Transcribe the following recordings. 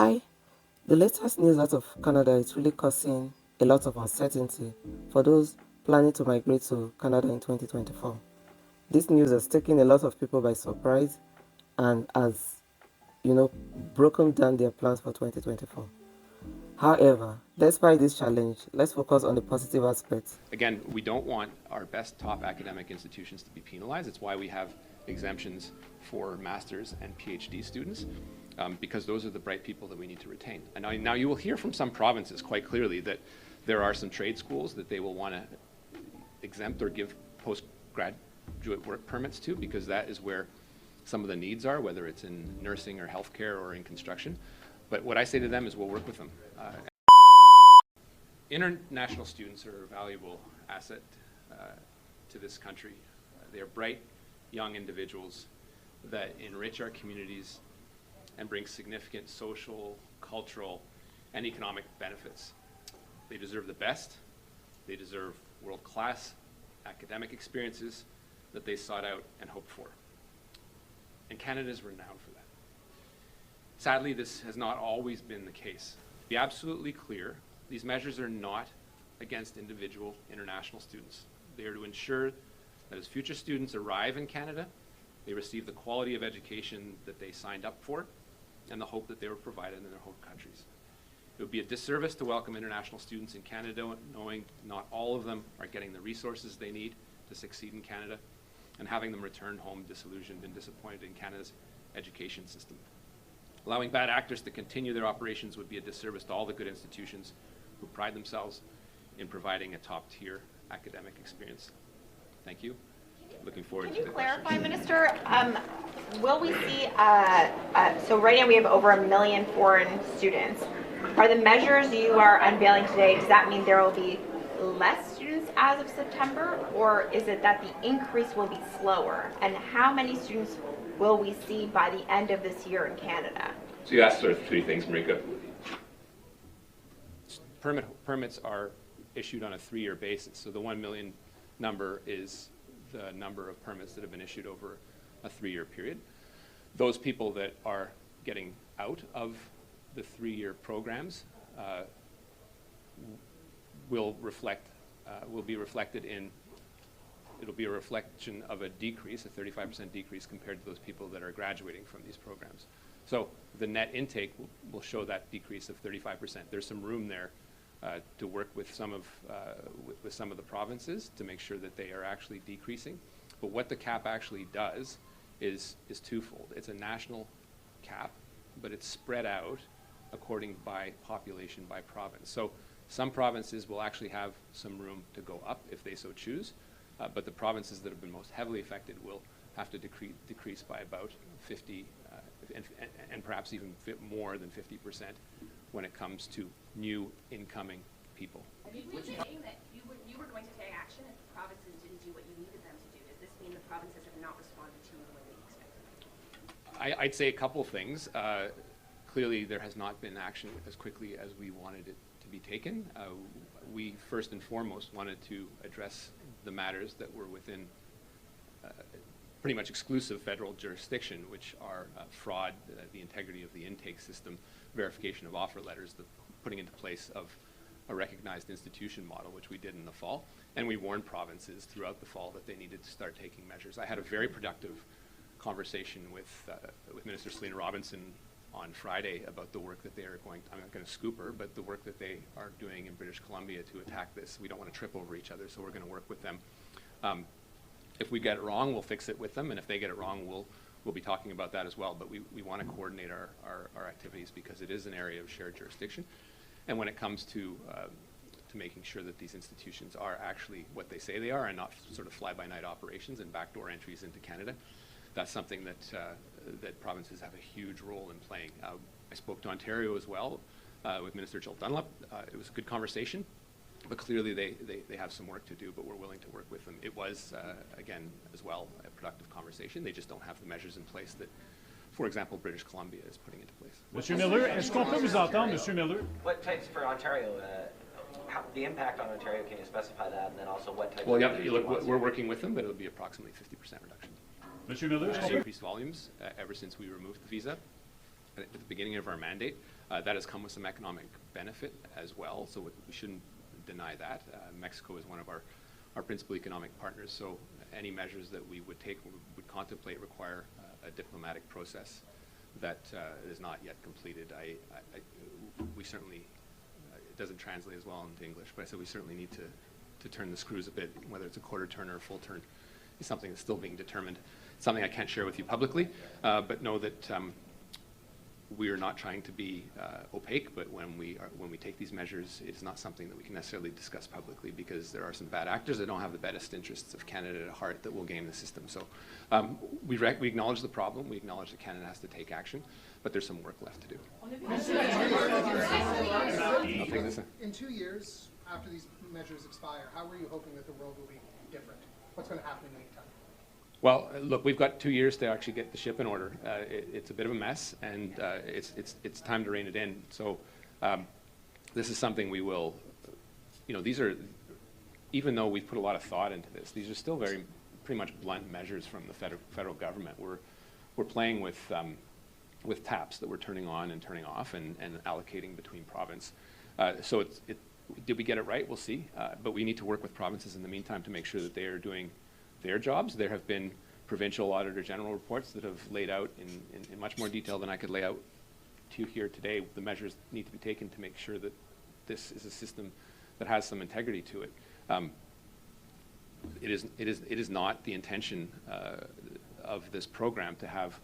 Hi, the latest news out of Canada is really causing a lot of uncertainty for those planning to migrate to Canada in 2024. This news has taken a lot of people by surprise and has, broken down their plans for 2024. However, despite this challenge, let's focus on the positive aspects. Again, we don't want our best top academic institutions to be penalized. It's why we have exemptions for master's and PhD students, because those are the bright people that we need to retain. And now you will hear from some provinces quite clearly that there are some trade schools that they will want to exempt or give postgraduate work permits to, because that is where some of the needs are, whether it's in nursing or healthcare or in construction. But what I say to them is we'll work with them. International students are a valuable asset to this country. They are bright, young individuals that enrich our communities and bring significant social, cultural, and economic benefits. They deserve the best. They deserve world-class academic experiences that they sought out and hoped for. And Canada is renowned for that. Sadly, this has not always been the case. To be absolutely clear, these measures are not against individual international students. They are to ensure that as future students arrive in Canada, they receive the quality of education that they signed up for and the hope that they were provided in their home countries. It would be a disservice to welcome international students in Canada knowing not all of them are getting the resources they need to succeed in Canada, and having them return home disillusioned and disappointed in Canada's education system. Allowing bad actors to continue their operations would be a disservice to all the good institutions who pride themselves in providing a top-tier academic experience. Thank you. Looking forward to the questions. Can you clarify, Minister, will we see, so right now we have over 1 million foreign students. Are the measures you are unveiling today, does that mean there will be less students as of September, or is it that the increase will be slower? And how many students will we see by the end of this year in Canada? So you asked sort of three things, Marika. Permits are issued on a 3-year basis. So the 1 million number is the number of permits that have been issued over a 3-year period. Those people that are getting out of the 3-year programs will be reflected in, it'll be a reflection of a decrease, a 35% decrease compared to those people that are graduating from these programs. So the net intake will show that decrease of 35%. There's some room there to work with some of the provinces to make sure that they are actually decreasing. But what the cap actually does is twofold. It's a national cap, but it's spread out according by population by province. So some provinces will actually have some room to go up if they so choose, but the provinces that have been most heavily affected will have to decrease by about 50, and perhaps even more than 50% when it comes to new incoming people. You were saying that you were going to take action if the provinces didn't do what you needed them to do. Does this mean the provinces have not responded to you the way that you expected? I'd say a couple things. Clearly, there has not been action as quickly as we wanted it to be taken. We first and foremost wanted to address the matters that were within pretty much exclusive federal jurisdiction, which are fraud, the integrity of the intake system, verification of offer letters, the putting into place of a recognized institution model, which we did in the fall. And we warned provinces throughout the fall that they needed to start taking measures. I had a very productive conversation with Minister Selina Robinson on Friday about the work that they are going, I'm not going to scoop her, but the work that they are doing in British Columbia to attack this. We don't want to trip over each other, so we're going to work with them. If we get it wrong, we'll fix it with them, and if they get it wrong, we'll be talking about that as well. But we want to coordinate our activities because it is an area of shared jurisdiction. And when it comes to making sure that these institutions are actually what they say they are and not sort of fly-by-night operations and backdoor entries into Canada, that's something that provinces have a huge role in playing. I spoke to Ontario as well with Minister Jill Dunlop. It was a good conversation, but clearly they have some work to do, but we're willing to work with them. It was, again, as well, a productive conversation. They just don't have the measures in place that, for example, British Columbia is putting into place. Monsieur Miller, est-ce qu'on peut vous entendre, Monsieur Miller? What types for Ontario? The impact on Ontario, can you specify that? And then also what types Well, of yeah, look, we're working with them, but it'll be approximately 50% reduction. Monsieur Miller, est-ce qu'on peut... Increased volumes ever since we removed the visa at the beginning of our mandate. That has come with some economic benefit as well, so we shouldn't deny that. Mexico is one of our principal economic partners, so any measures that we would take, would contemplate, require a diplomatic process that is not yet completed. We certainly, it doesn't translate as well into English, but I said we certainly need to turn the screws a bit, whether it's a quarter turn or a full turn is something that's still being determined. It's something I can't share with you publicly, but know that we are not trying to be opaque, but when we take these measures, it's not something that we can necessarily discuss publicly, because there are some bad actors that don't have the best interests of Canada at heart that will game the system. So we acknowledge the problem, we acknowledge that Canada has to take action, but there's some work left to do. I'll take this. In 2 years, after these measures expire, how are you hoping that the world will be different? What's going to happen in the meantime? Well, look, we've got 2 years to actually get the ship in order. It's a bit of a mess, and it's time to rein it in. So this is something we will, these are, even though we've put a lot of thought into this, these are still pretty much blunt measures from the federal government. We're playing with taps that we're turning on and turning off and allocating between province. So did we get it right? We'll see. But we need to work with provinces in the meantime to make sure that they are doing their jobs. There have been provincial Auditor General reports that have laid out in much more detail than I could lay out to you here today the measures need to be taken to make sure that this is a system that has some integrity to it. It is not the intention of this program to have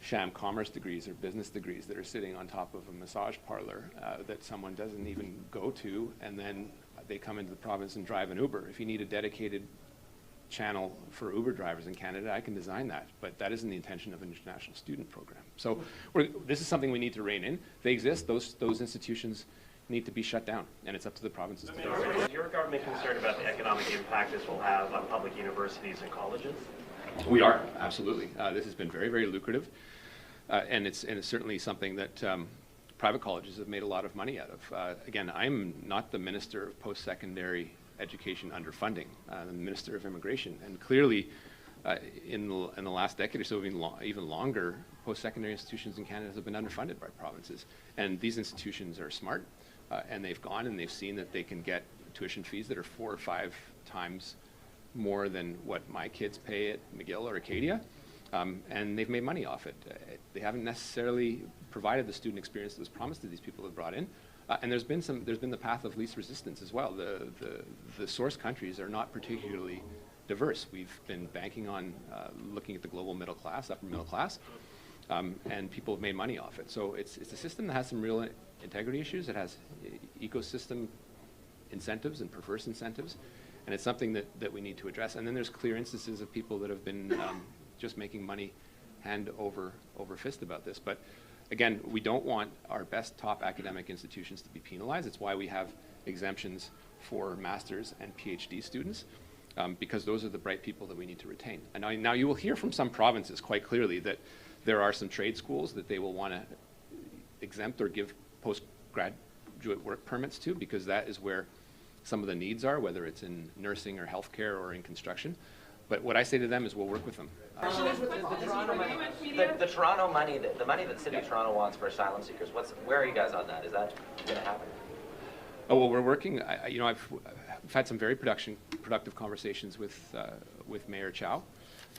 sham commerce degrees or business degrees that are sitting on top of a massage parlor that someone doesn't even go to, and then they come into the province and drive an Uber. If you need a dedicated channel for Uber drivers in Canada, I can design that, but that isn't the intention of an international student program. So this is something we need to rein in. They exist, those institutions need to be shut down, and it's up to the provinces to do it. Is your government concerned about the economic impact this will have on public universities and colleges? We are, absolutely. This has been very, very lucrative, and it's certainly something that private colleges have made a lot of money out of. Again, I'm not the Minister of Post-Secondary Education underfunding. I'm the Minister of Immigration, and clearly in the last decade or so, even longer, post-secondary institutions in Canada have been underfunded by provinces. And these institutions are smart, and they've gone and they've seen that they can get tuition fees that are 4 or 5 times more than what my kids pay at McGill or Acadia, and they've made money off it. They haven't necessarily provided the student experience that was promised to these people that brought in. And there's been the path of least resistance as well. The source countries are not particularly diverse. We've been banking on looking at the global middle class, upper middle class, and people have made money off it. So it's a system that has some real integrity issues. It has ecosystem incentives and perverse incentives, and it's something that we need to address. And then there's clear instances of people that have been just making money hand over fist about this. But again, we don't want our best top academic institutions to be penalized. It's why we have exemptions for master's and PhD students, because those are the bright people that we need to retain. And now you will hear from some provinces quite clearly that there are some trade schools that they will want to exempt or give postgraduate work permits to, because that is where some of the needs are, whether it's in nursing or healthcare or in construction. But what I say to them is we'll work with them. The Toronto money, the money that the City of Toronto wants for asylum seekers, where are you guys on that? Is that going to happen? Oh, well, we're working. I've had some very productive conversations with Mayor Chow,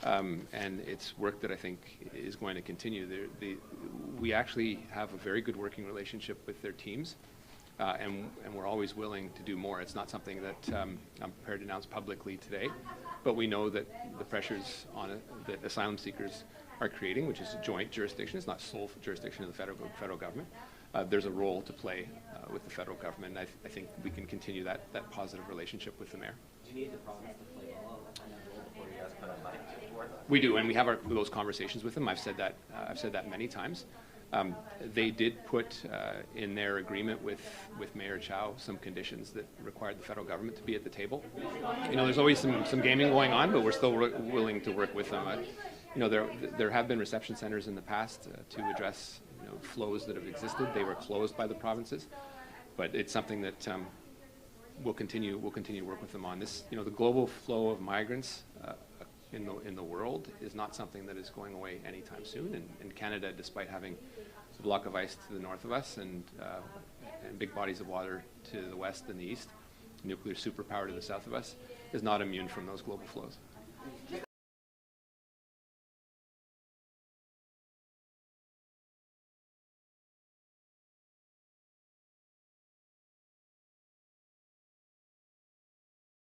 and it's work that I think is going to continue. We actually have a very good working relationship with their teams, and we're always willing to do more. It's not something that I'm prepared to announce publicly today, but we know that the pressures on it that asylum seekers are creating, which is a joint jurisdiction, it's not sole jurisdiction of the federal government. There's a role to play with the federal government, and I think we can continue that positive relationship with the mayor. Do you need the province to play a role before you guys put up money toward that? We do, and we have those conversations with them. I've said that many times. They did put in their agreement with Mayor Chow some conditions that required the federal government to be at the table. There's always some gaming going on, but we're still willing to work with them. There have been reception centers in the past to address flows that have existed. They were closed by the provinces, but it's something that we'll continue to work with them on. This, the global flow of migrants in the world is not something that is going away anytime soon. And Canada, despite having block of ice to the north of us and big bodies of water to the west and the east, nuclear superpower to the south of us, is not immune from those global flows.